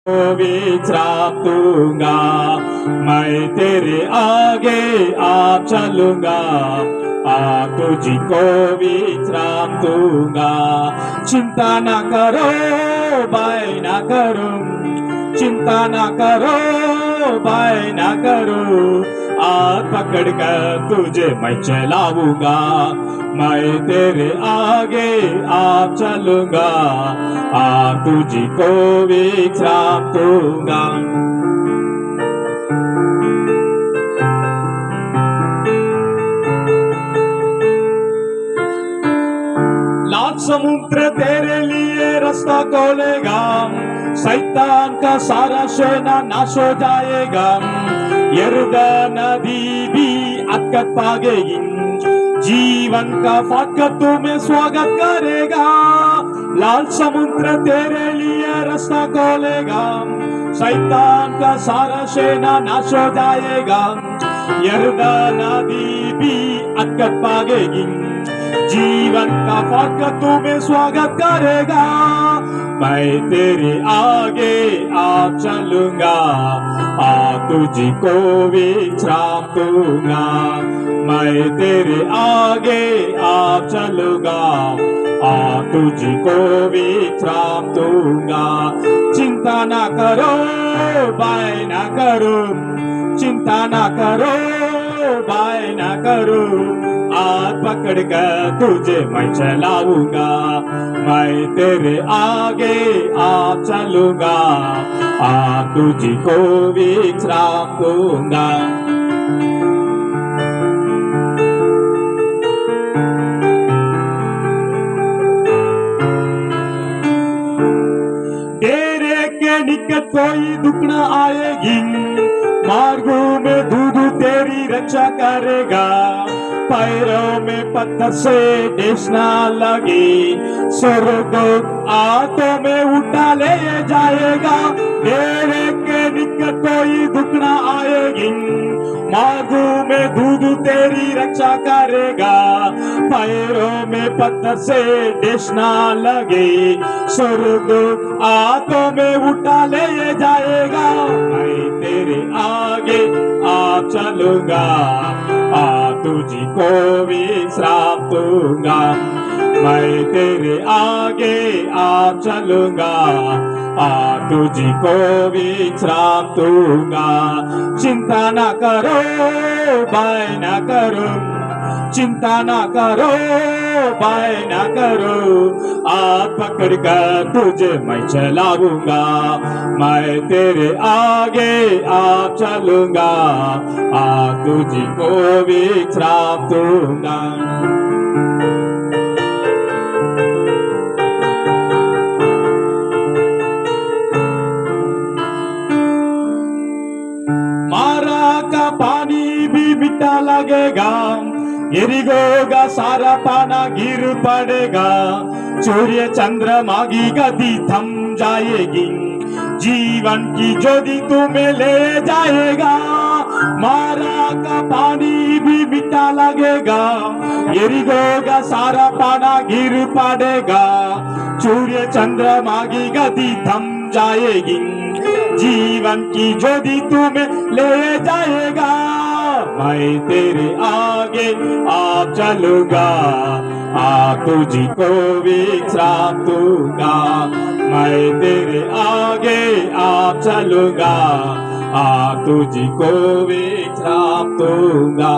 विश्राम दूंगा, मैं तेरे आगे आप चलूंगा, तुझको विश्राम दूंगा। चिंता ना करो भाई ना करो, चिंता ना करो भाई ना करो, हाथ पकड़ कर तुझे मैं चलाऊंगा, मैं तेरे आगे आप चलूंगा, तुझको विश्राम दूंगा। लाल समुद्र तेरे लिए रास्ता खोलेगा, शैतान का सारा सेना नाश हो जाएगा, यरदन नदी भी अटक पाएगी, जीवन का फाटक तुम्हें स्वागत करेगा। लाल समुद्र तेरे लिए रास्ता खोलेगा, शैतान का सारा सेना नाश हो जाएगा, यरदन नदी भी अटक पाएगी, जीवन का फाटक तुम्हें स्वागत करेगा। मैं तेरे आगे आप चलूंगा, तुझको विश्राम दूंगा, मैं तेरे आगे आप चलूंगा, तुझको विश्राम दूंगा। चिंता ना करो भाई ना करो, चिंता ना करो भाई ना करो, हाथ पकड़ कर तुझे मैं चलाऊंगा, मैं तेरे आगे आप चलूंगा, तुझको विश्राम दूंगा। डेरे के निकट कोई दुख न आएगी, मार्गों में दूध तेरी रक्षा करेगा, पैरों में पत्थर से ठेस ना लगे, स्वर्गदूत हाथों में उठा ले जाएगा। डेरे के निकट कोई दुख ना आएगी, मार्गों में दूध तेरी रक्षा करेगा, पैरों में पत्थर से ठेस ना लगे, स्वर्गदूत हाथों में उठा ले जाएगा। मैं तेरे आगे आप चलूंगा, तुझको विश्राम दूंगा, मैं तेरे आगे आप चलूंगा, तुझको विश्राम दूंगा। चिंता ना करो भाई ना करो, चिंता ना करो भाई ना करो, हाथ पकड़ कर तुझे मैं चलाऊंगा, मैं तेरे आगे आप चलूंगा, तुझको विश्राम दूंगा। मारा का पानी भी मीठा लगेगा, यरीहो का सारा पाना गिर पड़ेगा, सूर्य चंद्रमा की गति थम जाएगी, जीवन की ज्योति तुम्हें ले जाएगा। मारा का पानी भी मीठा लगेगा, यरीहो का सारा पाना गिर पड़ेगा, सूर्य चंद्रमा की गति थम जाएगी, जीवन की ज्योति तुम्हें ले जाएगा। मैं तेरे आगे आप चलूंगा, तुझको विश्राम दूंगा, मैं तेरे आगे आप चलूंगा, तुझको विश्राम दूंगा।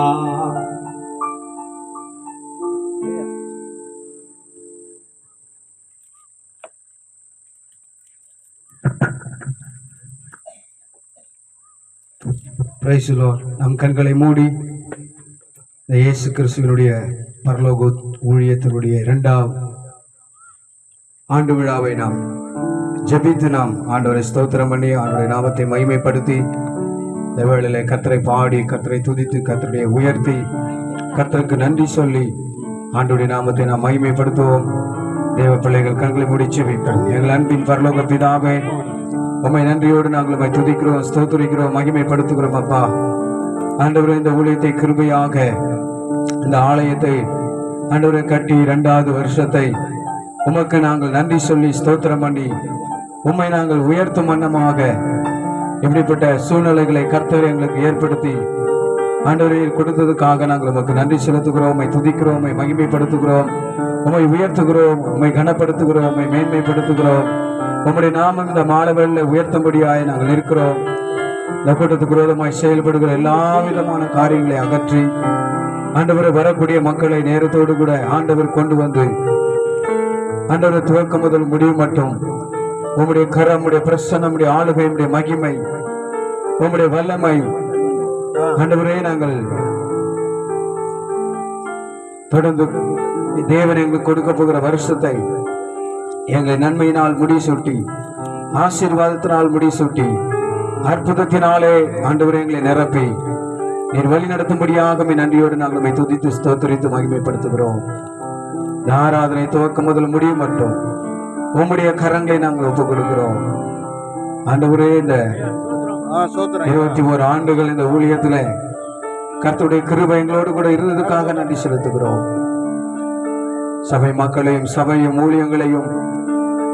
Price the Lord. நம் கண்களை மூடி இயேசு கிறிஸ்துவினுடைய பரலோக ஊழியத்தினுடைய 2ஆம் ஆண்டு விழாவை நாம் ஜெபித்து நாம் ஆண்டவரை ஸ்தோத்திரம் பண்ணி ஆண்டவருடைய நாமத்தை மகிமைப்படுத்தி இந்த வேளையிலே கர்த்தரை பாடி கர்த்தரை துதித்து கர்த்தரை உயர்த்தி கர்த்தருக்கு நன்றி சொல்லி ஆண்டவருடைய நாமத்தை நாம் மகிமைப்படுத்துவோம். தேவ பிள்ளைகள் கண்களை மூடி ஜெபிப்போம். எங்கள் அன்பின் பரலோக பிதாவே, உம்மை நன்றியோடு நாங்கள் உம்மை துதிக்கிறோம், ஸ்தோத்திரிக்கிறோம், மகிமைப்படுத்துகிறோம். அப்பா ஆண்டவரே, இந்த ஊழியத்தை கிருபையாக இந்த ஆலயத்தை ஆண்டவரை கட்டி 2வது வருஷத்தை உமக்கு நாங்கள் நன்றி சொல்லி ஸ்தோத்திரம் பண்ணி உம்மை நாங்கள் உயர்த்தும் வண்ணமாக இப்படிப்பட்ட சூழ்நிலைகளை கர்த்தர் எங்களுக்கு ஏற்படுத்தி ஆண்டவரே கொடுத்ததுக்காக நாங்கள் உமக்கு நன்றி செலுத்துகிறோம். உம்மை துதிக்கிறோம், உம்மை மகிமைப்படுத்துகிறோம், உம்மை உயர்த்துகிறோம், உம்மை கனப்படுத்துகிறோம், உம்மை மேன்மைப்படுத்துகிறோம். உம்முடைய நாமம் இந்த மாணவர்களில் உயர்த்தும்படியாய் நாங்கள் இருக்கிறோம். இந்த கூட்டத்துக்கு விரோதமாய் செயல்படுகிற எல்லா விதமான காரியங்களை அகற்றி ஆண்டவரை வரக்கூடிய மக்களை நேரத்தோடு கூட ஆண்டவர் கொண்டு வந்து ஆண்டவர் துவக்கம் முதல் முடிவு மட்டும் உம்முடைய கரம், உம்முடைய பிரசன்னம், உம்முடைய ஆளுகை, உம்முடைய மகிமை, உம்முடைய வல்லமை ஆண்டவரே நாங்கள் தொடர்ந்து தேவன் எங்களுக்கு கொடுக்க போகிற வருஷத்தை எங்களை நன்மையினால் முடிசூட்டி, ஆசீர்வாதத்தினால் முடிசூட்டி, அற்புதத்தினாலே ஆண்டவரே எங்களை நிரப்பி நீர் வழி நடத்தும்படியாக நன்றியோடு நாங்கள் உம்மை துதித்து ஸ்தோத்திரித்து மகிமைப்படுத்துகிறோம். இந்த ஆராதனை துவக்கம் முதல் முடிவு மட்டும் உம்முடைய கரங்களை நாங்கள் ஒப்புக் கொடுக்கிறோம். ஆண்டவரே இந்த 21 ஆண்டுகள் இந்த ஊழியத்துல கர்த்தருடைய கிருபை எங்களோடு கூட இருந்ததுக்காக நன்றி செலுத்துகிறோம். சபை மக்களையும் சபையும் ஊழியங்களையும்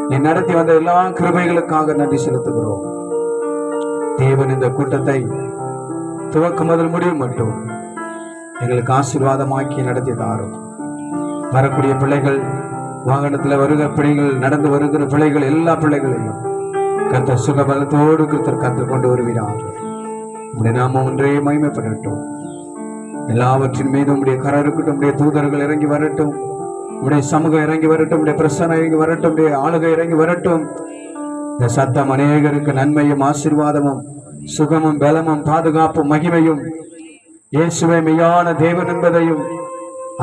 நீ நடத்தி வந்த எல்லா கிருபைகளுக்காக நன்றி செலுத்துகிறோம். தேவன் இந்த கூட்டத்தை துவக்கம் முதல் முடிவு மட்டும் எங்களுக்கு ஆசீர்வாதமாக்கி நடத்தி தாரும். வரக்கூடிய பிள்ளைகள், வாகனத்தில் வருகிற பிள்ளைகள், நடந்து வருகிற பிள்ளைகள், எல்லா பிள்ளைகளையும் கர்த்தர் சுகபலத்தோடு கர்த்தர் கொண்டு வருகிறார். உடைய நாமம் ஒன்றே மகிமைப்படட்டும். எல்லாவற்றின் மீது உடைய கரம் இருக்கட்டும். உடைய தூதர்கள் இறங்கி வரட்டும், உடைய சமூகம் இறங்கி வரட்டும், உடைய பிரசன்னம் இறங்கி வரட்டும், உடைய ஆளுகை இறங்கி வரட்டும். இந்த சத்தம் அநேகருக்கு நன்மையும் ஆசீர்வாதமும் சுகமும் பலமும் பாதுகாப்பும் மகிமையும் இயேசுவே மெய்யான தேவன் என்பதையும்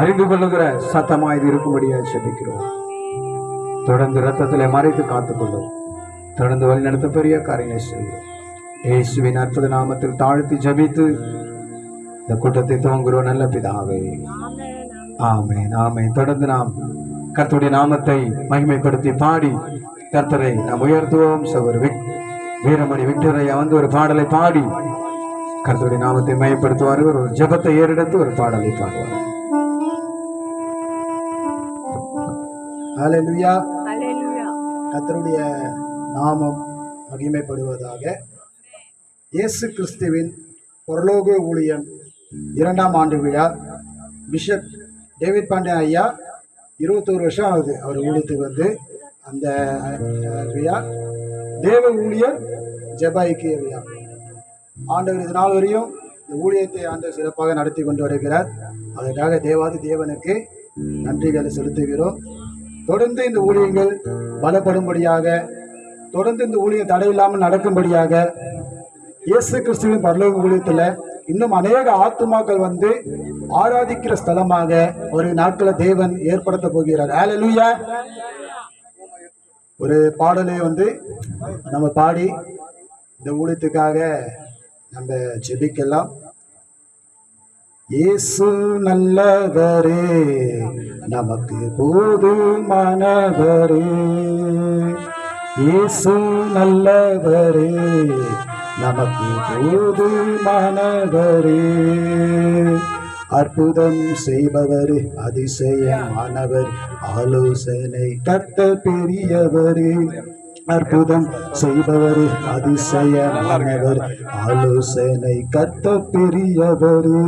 அறிந்து கொள்ளுகிற சத்தமாய் இது இருக்கும்படியாக செபிக்கிறோம். தொடர்ந்து இரத்தத்திலே மறைத்து காத்துக்கொள்ளும். தொடர்ந்து வழிநடத்த பெரிய காரியங்களை செய்யும். இயேசுவின் அற்புத நாமத்தில் தாழ்த்தி ஜபித்து இந்த கூட்டத்தை துவங்குகிறோம் நல்ல பிதாவே, ஆமென், ஆமென். தொடர்ந்து நாம் கர்த்தருடைய நாமத்தை மகிமைப்படுத்தி பாடி கர்த்தரை நாம் உயர்த்துவோம். சகோதர வீரமணி விக்டரையா வந்து ஒரு பாடலை பாடி கர்த்தருடைய நாமத்தை மகிமைப்படுத்துவார். ஒரு ஜெபத்தை ஏறெடுத்து ஒரு பாடலை பாடுவார். ஹல்லேலூயா, கர்த்தருடைய நாமம் மகிமைப்படுவதாக. இயேசு கிறிஸ்துவின் பரலோக ஊழியம் 2ஆம் ஆண்டு விழா. பிஷப் டேவிட் பாண்டியன் ஐயா 21 வருஷம் ஆகுது அவர் ஊழியத்துக்கு வந்து. அந்த விழா தேவ ஊழியர் ஜெப ஐக்கிய விழா. ஆண்டவர் இது நாள் வரையும் இந்த ஊழியத்தை ஆண்டவர் சிறப்பாக நடத்தி கொண்டு வருகிறார். அதற்காக தேவாதி தேவனுக்கு நன்றிகளை செலுத்துகிறோம். தொடர்ந்து இந்த ஊழியங்கள் பலப்படும்படியாக, தொடர்ந்து இந்த ஊழியம் தடையில்லாமல் நடக்கும்படியாக, இயேசு கிறிஸ்துவின் பரலோக ஊழியத்தில் இன்னும் அநேக ஆத்துமாக்கள் வந்து ஆராதிக்கிற ஸ்தலமாக ஒரு நாட்களை தேவன் ஏற்படுத்த போகிறார். ஹல்லேலூயா. ஒரு பாடலை வந்து நம்ம பாடி இந்த ஊழியத்துக்காக நம்ம ஜெபிக்கலாம். இயேசு நல்லவரே, நமக்கு போதுமானவரே. இயேசு நல்லவரே, நமக்கு போதுமானவரே. அற்புதம் செய்பவர், அதிசயமானவர், ஆலோசனை கர்த்தர் பெரியவரே. அற்புதம் செய்பவர், அதிசயமானவர், ஆலோசனை கர்த்தர் பெரியவரே.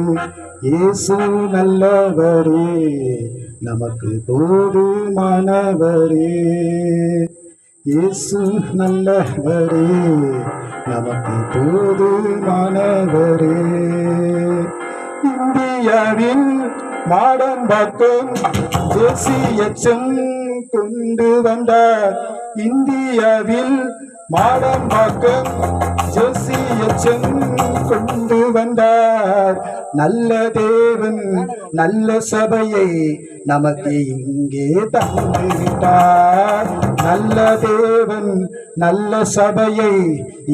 இயேசு நல்லவரே, நமக்கு போதுமானவரே. இயேசு நல்லவரே, நமக்கு போதுமானவரே. இந்தியாவில் மாடம்பாக்கம் தேசியச்சம் கொண்டு வந்தார். இந்தியாவில் மாடம்பாக்கம் தேசியச்சம் கொண்டு வந்தார். நல்ல தேவன் நல்ல சபையை நமக்கு இங்கே தந்து விட்டார். நல்ல தேவன் நல்ல சபையை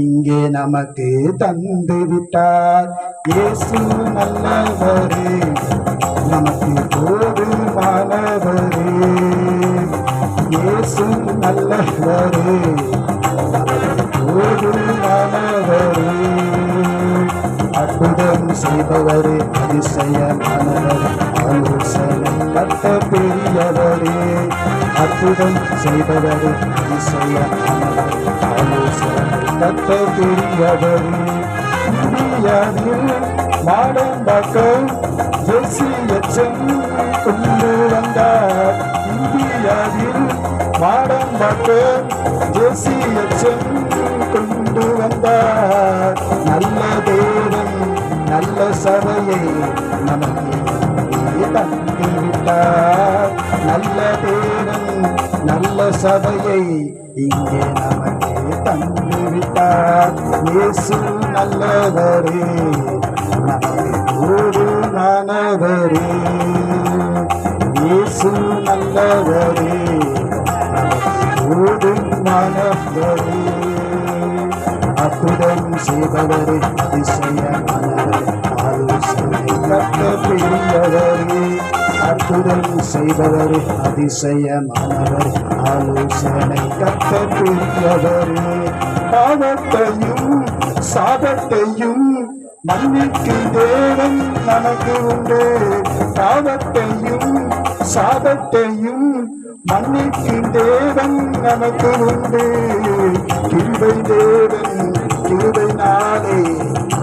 இங்கே நமக்கு தந்து விட்டார். இயேசு நல்லவரே, நமக்கு போதுமானவரே. இயேசு நல்லவரே, நமக்கு போதுமானவரே. அற்புதம் செய்பவரே, அதிசயமானவர், ஆலோசனை கர்த்தர் பெரியவரே. அற்புதம் செய்பவரே, அதிசயமானவர், ஆலோசனை கத்த பெரியவர். இந்தியாவில் மாடம்பாக்கம் ஜெர்சி எச்சம் கொண்டு வந்தார். இந்தியாவில் மாடம்பாக்கம் ஜெர்சி எச்சம் கொண்டு வந்தார். நல்ல தேவன் நல்ல சபையை நமக்கு தந்து விட்டார். நல்ல தேவன் நல்ல சபையை இங்கே நமக்கு தந்து விட்டார். இயேசு நல்லவரே, நமக்கு போதுமானவரே. இயேசு நல்லவரே, நமக்கு போதுமானவரே. அற்புதம் செய்பவரே, அதிசயமானவரே, ஆலோசனை கத்த பெரியவரே. அற்புதம் செய்பவரே, அதிசயமானவரே, ஆலோசனை கத்த பெரியவரே. பாவத்தையும் சாபத்தையும் மன்னிக்கும் தேவன் நமக்கு உண்டு. பாவத்தையும் சாபத்தையும் மன்னிக்கும் தேவன் நமக்கு உண்டு. கிருபை தேவன் கிருபை நாளே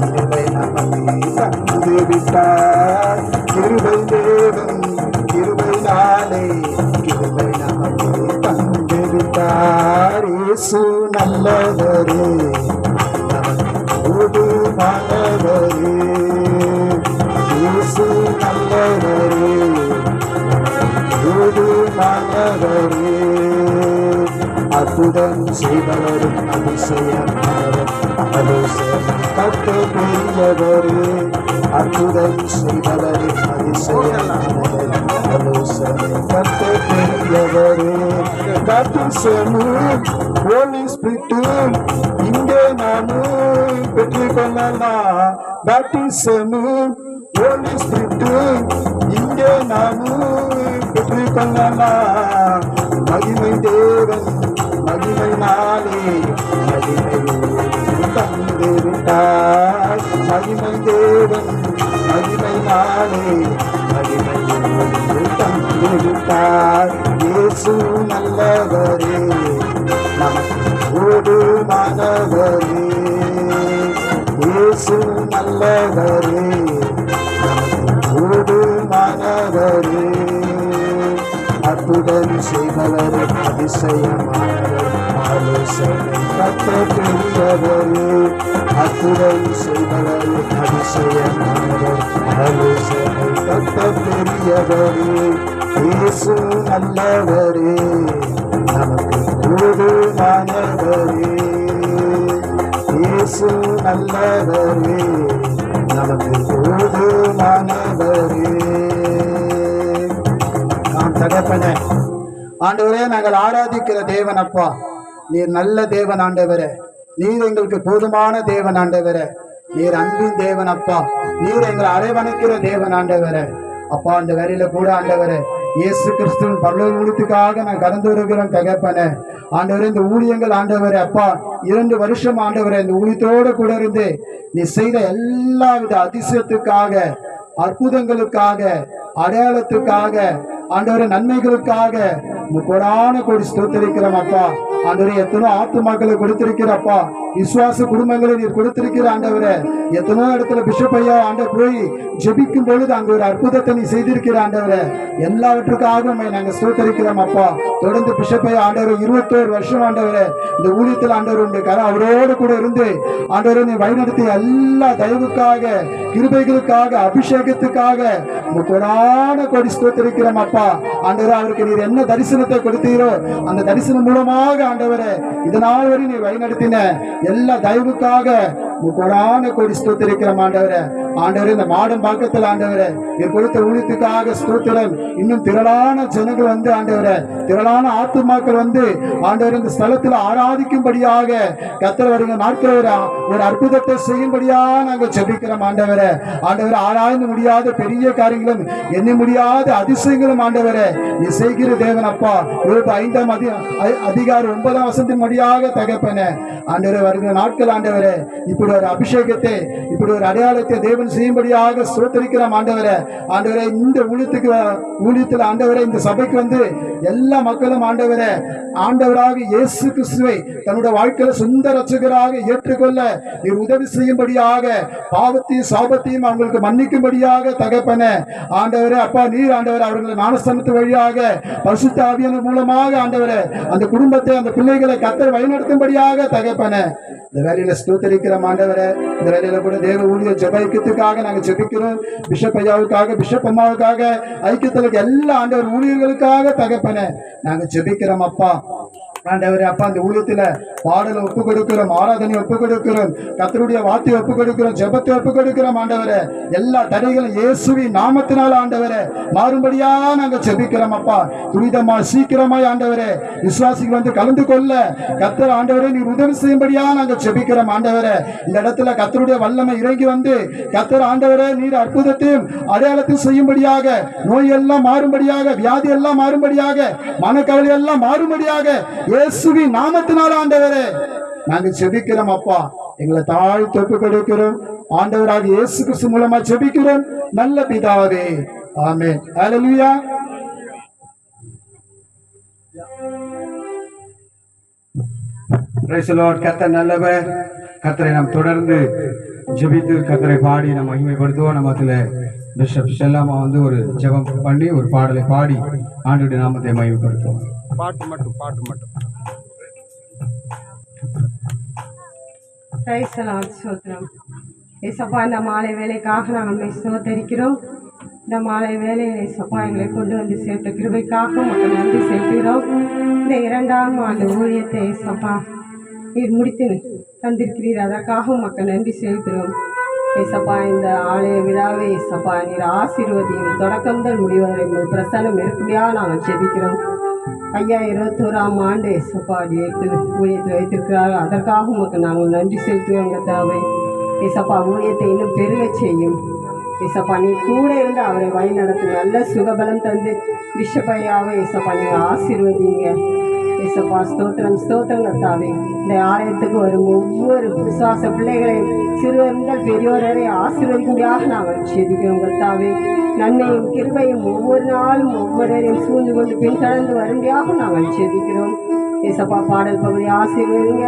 கிருபை நமக்கு தந்து விட்டார். கிருபை தேவன் கிருபை நாளே கிருபை நமக்கு தந்து விட்டார். இயேசு நல்லவரே, நமக்கு போதுமானவரே. இயேசு நல்லவரே, போதுமானவரே. அற்புதம் செய்பவர், அதிசயமானவர், ஆலோசனை கத்த பெரியவரே. அற்புதம் செய்பவர், அதிசயமானவர், ஆலோசனை கத்த பெரியவரே. காத்திசமு ஹோலி ஸ்பிரிட் இங்கே நாமும் பெற்றுக்கொள்ளலாம். பாப்டிசமு ஹோலி ஸ்பிரிட் இங்கே நாமும் பெற்றுக்கொள்ளலாம். மகிமை தேவன் மகிமை நாளே மகிமை தந்து விட்டார். மகிமை தேவன் மகிமை நாளே மகிமை தந்து விட்டார். இயேசு நல்லவரே, நமக்கு போதுமானவரே. இயேசு நல்லவரே, நமக்கு போதுமானவரே. அற்புதம் செய்பவர், அதிசயமானவர், ஆலோசனை கத்த பெரியவரே. அற்புதம் செய்பவர், அதிசயமானவர், ஆலோசனை கத்த பெரியவரே. இயேசு நல்லவரே, நமக்கு போதுமானவரே. இயேசு நல்லவரே, நமக்கு போதுமானவரே. தகப்பனே, ஆண்டவரே, நாங்கள் ஆராதிக்கிற தேவன் அப்பா, நீர் நல்ல தேவன் ஆண்டவரே. நீர் எங்களுக்கு போதுமான தேவன் ஆண்டவரே. நீர் அன்பின் தேவன் அப்பா. நீர் எங்களை அரவணைக்கிற தேவன் ஆண்டவரே. அப்பா, அந்த வேலையில கூட ஆண்டவரே, இயேசு கிறிஸ்துவின் பரலோக ஊழியத்துக்காக நான் கடந்து வருகிறோம் தகப்பனே. ஆண்டவரே, இந்த ஊழியங்கள் ஆண்டவரே அப்பா 2 வருஷம் ஆண்டவரே இந்த ஊழியத்தோடு கூட இருந்து நீ செய்த எல்லாவித அதிசயத்துக்காக, அற்புதங்களுக்காக, அடையாளத்துக்காக, ஆண்டவரே நன்மைகளுக்காக கோடான கோடி ஸ்தோத்திரிக்கிறோம் அப்பா. ஆண்டவரே, எத்தனோ ஆத்துமாக்களை கொடுத்திருக்கிறப்பா. விசுவாச குடும்பங்களை நீர் கொடுத்திருக்கிற ஆண்டவரே. எத்தனோ இடத்துல பிஷப் ஐயா ஆண்டவர் போய் ஜெபிக்கும் பொழுது அங்க ஒரு அற்புதத்தை நீ செய்திருக்கிற ஆண்டவரே. எல்லாவற்றுக்காக நாங்கள் ஸ்தோத்திரிக்கிறோம் அப்பா. தொடர்ந்து பிஷப் ஐயா ஆண்டவர் 21 வருஷம் ஆண்டவரே இந்த ஊழியத்தில் ஆண்டவர் உண்டு அவரோடு கூட இருந்து ஆண்டவரை நீ வழிநடத்திய எல்லா தயவுக்காக, கிருபைகளுக்காக, அபிஷேகத்துக்காக கோடான கோடி ஸ்தோத்திரிக்கிறோம் அப்பா. ஆண்டவரே, அவருக்கு நீர் என்ன தரிசனத்தை கொடுத்தீரோ அந்த தரிசனம் மூலமாக ஆண்டவரே இதனால் வரை நீ வழிநடத்தின எல்லா தயவுக்காக கோடான கோடி ஸ்தோத்திரிக்கிறோம் ஆண்டவரே. ஆண்டவரே, இந்த மாடம் பாக்கத்தில் ஆண்டவரே நீர் கொடுத்த ஊழியத்துக்காக ஸ்தோத்திரம். இன்னும் திரளான ஜனங்கள் வந்து ஆண்டவரே, திரளான ஆத்துமாக்கள் வந்து ஆண்டவரே இந்த ஸ்தலத்தில் ஆராதிக்கும்படியாக கர்த்தர் வருகிற நாட்கள் ஒரு அற்புதத்தை செய்யும்படியாக நாங்கள் ஜெபிக்கிறோம் ஆண்டவரே. ஆண்டவரே, ஆராய்ந்து முடியாத பெரிய காரியங்களும் எண்ணி முடியாத அதிசயங்களும் ஆண்டவரே நீ செய்கிற தேவன் அப்பா. 5ஆம் அதிகாரம் 9ஆம் வசனத்தின் மடியாக தகப்பனே ஆண்டவரே வருகிற நாட்கள் ஆண்டவரே இப்படி ஒரு அபிஷேகத்தை, இப்படி ஒரு அடையாளத்தை தேவன் தேவன் செய்யும்படியாக ஸ்தோத்திரிக்கிறோம் ஆண்டவரே. ஆண்டவரே இந்த ஊழியத்தில் ஆண்டவரே இந்த சபைக்கு வந்து எல்லா மக்களும் ஆண்டவரே ஆண்டவராக இயேசு கிறிஸ்துவை தன்னுடைய வாழ்க்கையில சொந்த ரட்சகராக ஏற்றுக்கொள்ள நீர் உதவி செய்யும்படியாக பாவத்தையும் சாபத்தையும் அவங்களுக்கு மன்னிக்கும்படியாக தகப்பனே ஆண்டவரே அப்பா நீர் ஆண்டவரே அவர்களை ஞானஸ்தானத்து வழியாக பரிசுத்த ஆவியானவர் மூலமாக ஆண்டவரே அந்த குடும்பத்தை அந்த பிள்ளைகளை கர்த்தர் வழிநடத்தும்படியாக தகப்பனே இந்த வேலையில ஸ்தோத்தரிக்கிறோம் ஆண்டவரே. இந்த வேலையில கூட தேவ ஊழியர் ஜெப ஐக்கியத்துக்காக நாங்கள் ஜெபிக்கிறோம். பிஷப் ஐயாவுக்காக பிஷப் அம்மாவுக்காக ஐக்கியத்தில் எல்லா ஆண்டவர் ஊழியர்களுக்காக தகப்பனே நாங்கள் ஜெபிக்கிறோம் அப்பா. ஆண்டவரே அப்பா அந்த ஊழியத்துல பாடலை ஒப்பு கொடுக்கிறோம், ஆராதனை ஒப்பு கொடுக்கிறோம், கர்த்தருடைய வார்த்தையை ஒப்பு கொடுக்கிறோம், ஜெபத்தை ஒப்பு கொடுக்கிறோம் ஆண்டவரே. எல்லா தடைகளும் இயேசுவின் நாமத்தினால ஆண்டவரே மாறும்படியா நாங்க ஜெபிக்கிறோம் அப்பா. துரிதமா சீக்கிரமாய் ஆண்டவரே விசுவாசிக்கு வந்து கலந்து கொள்ள கர்த்தர் ஆண்டவரே நீர் உதவி செய்யும்படியா நாங்க ஜெபிக்கிறோம் ஆண்டவரே. இந்த இடத்துல கர்த்தருடைய வல்லமை இறங்கி வந்து கர்த்தர் ஆண்டவரே நீர் அற்புதத்தையும் அடையாளத்தையும் செய்யும்படியாக, நோய் எல்லாம் மாறும்படியாக, வியாதி எல்லாம் மாறும்படியாக, மனக்கவலை எல்லாம் மாறும்படியாக இயேசுவின் நாமத்தினால ஆண்டவரே நாங்க ஜெபிக்கிறோம் அப்பா. எங்களை தாழ்த்தி ஒப்புக் கொடுக்கிறோம் ஆண்டவராக இயேசு கிறிஸ்து மூலமா ஜெபிக்கிறோம் நல்ல பிதாவே, ஆமென். ஹல்லேலூயா. Price the Lord. கர்த்தர் நல்லவர். கர்த்தரை நாம் தொடர்ந்து ஜெபித்து கர்த்தரை பாடி நாம் மகிமைப்படுத்துவோம். நம்ம அதுல பிஷப் செல்லாமா வந்து ஒரு ஜெபம் பண்ணி ஒரு பாடலை பாடி ஆண்டவருடைய நாமத்தை மகிமைப்படுத்துவோம். பாட்டு மட்டும் பிரைஸ் தி லார்ட். ஸ்தோத்திரம் ஏசப்பா. இந்த மாலை வேலைக்காக நாங்கள் ஸ்தோத்தரிக்கிறோம். இந்த மாலை வேலையை ஏசப்பா எங்களை கொண்டு வந்து சேர்த்த கிருபைக்காக மக்கள் நன்றி செலுத்துகிறோம். இந்த 2ஆம் ஆண்டு ஊழியத்தை ஏசப்பா நீர் முடித்து தந்திருக்கிறீர், அதற்காக மக்கள் நன்றி செலுத்துகிறோம் ஏசப்பா. இந்த ஆலய விழாவை ஏசப்பா நீர் ஆசீர்வதியும், தொடக்கங்கள் முடிவதை பிரசன்னம் இருக்கும்படியாக நாங்கள் ஜெபிக்கிறோம். ஐயா 21ஆம் ஆண்டு ஏசப்பா ஊழியத்தை வைத்திருக்கிறார்கள், அதற்காக உங்களுக்கு நாங்கள் நன்றி செலுத்துவோம் கர்த்தாவே. ஏசப்பா ஊழியத்தை இன்னும் பெருக செய்யும் ஏசப்பா. நீ கூட இருந்து அவரை வழி நடத்தும், நல்ல சுகபலம் தந்து பிஷப் ஐயாவை ஏசப்பா நீங்கள் ஆசீர்வதிங்க ஏசப்பா. ஸ்தோத்திரம் ஸ்தோத்திரம் கர்த்தாவே. இந்த ஆலயத்துக்கு வரும் ஒவ்வொரு விசுவாச பிள்ளைகளையும் சிறுவர் முதல் பெரியோர் வரை ஆசீர்வதிக்கும்படியாக நாங்கள் ஜெபிக்கிறோம் கர்த்தாவே. நன்மையும் கிருபையும் ஒவ்வொரு நாளும் ஒவ்வொருவரையும் சூழ்ந்து கொண்டு பின்தொடர்ந்து வரும்படியாக நாங்கள் ஜெபிக்கிறோம் ஏசப்பா. பாடல் பகுதி ஆசீர்வதிங்க,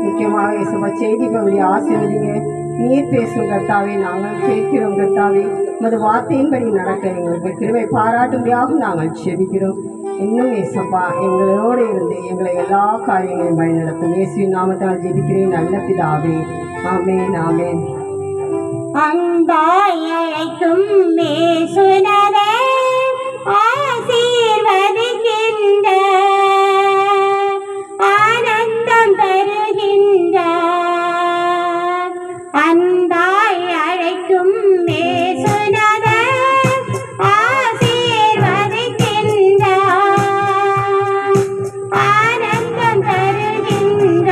முக்கியமாக ஏசப்பா செய்தி பகுதி ஆசீர்வதிங்க. நீர் பேசும் கர்த்தாவே, நாங்கள் கேட்கிறோம் கர்த்தாவே. உமது வார்த்தையின்படி நடக்க எங்களுக்கு கிருபை பாராட்டும்படியாக நாங்கள் ஜெபிக்கிறோம். இன்னும் ஏசப்பா எங்களோடு இருந்து எங்களை எல்லா காரியங்களையும் வழிநடத்தும். இயேசுவின் நாமத்தால் ஜெபிக்கிறேன் நல்ல பிதாவே, ஆமென் ஆமென். அன்பாய் அழைக்கும் மேசுனரே ஆசீர்வதிக்கின்ற ஆனந்தம் தருகின்ற அன்பாய் அழைக்கும் மேசுனரே ஆசீர்வதிக்கின்ற ஆனந்தம் தருகின்ற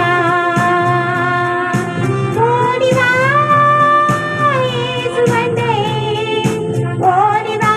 ஓடிவா. ஓடிவா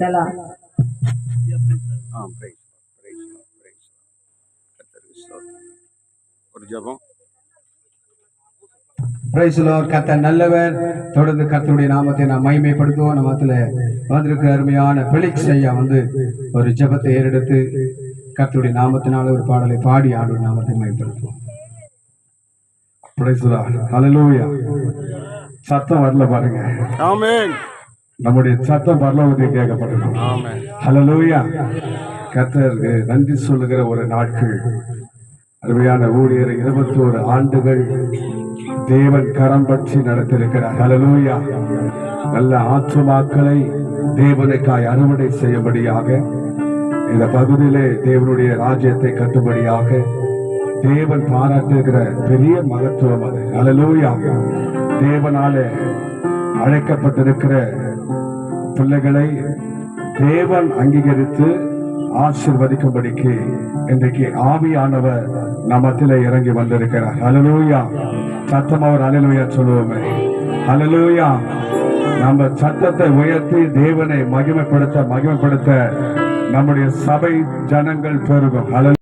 பிரைசலா ஒரு ஜெபம். Price the Lord. கர்த்தர் நல்லவர். தொடர்ந்து கர்த்தருடைய நாமத்தை நாம் மகிமைப்படுத்துவோம். நம்ம மத்தியில வந்திருக்கிற அருமையான பெலிக்ஸ் ஐயா ஒரு ஜெபத்தை ஏறெடுத்து கர்த்தருடைய நாமத்தினால ஒரு பாடலை பாடி ஆண்டவருடைய நாமத்தை மகிமைப்படுத்துவோம். Praise the lord. ஹalleluya. சத்தம் வரல பாருங்க. ஆமென். நம்முடைய சத்தம் பரலோகத்தை கேட்கப்படணும். ஆமென். ஹalleluya. கர்த்தருக்கு நன்றி சொல்லுகிற ஒரு நாட்கள். அருமையான ஊழியர் 21 ஆண்டுகள் தேவன் கரம் பற்றி நடத்திருக்கிறார். ஹalleluya. நல்ல ஆத்துமாக்களை தேவனுக்காய் அறுவடை செய்யும்படியாக இந்த பகுதியிலே தேவனுடைய ராஜ்யத்தை கட்டும்படியாக தேவன் பாராட்டுகிற பெரிய மகத்துவம் அது. ஹalleluya. தேவனாலே அழைக்கப்பட்டிருக்கிற பிள்ளைகளை தேவன் அங்கீகரித்து ஆசீர்வதிக்கும்படிக்கு இன்றைக்கு ஆவியானவர் நமத்திலே இறங்கி வந்திருக்கிறார். ஹalleluya. சத்தம் அவர் ஹalleluya சொல்லுவோமே. ஹalleluya. நம்ம சத்தத்தை உயர்த்தி தேவனை மகிமைப்படுத்த நம்முடைய சபை ஜனங்கள் பெருகும்.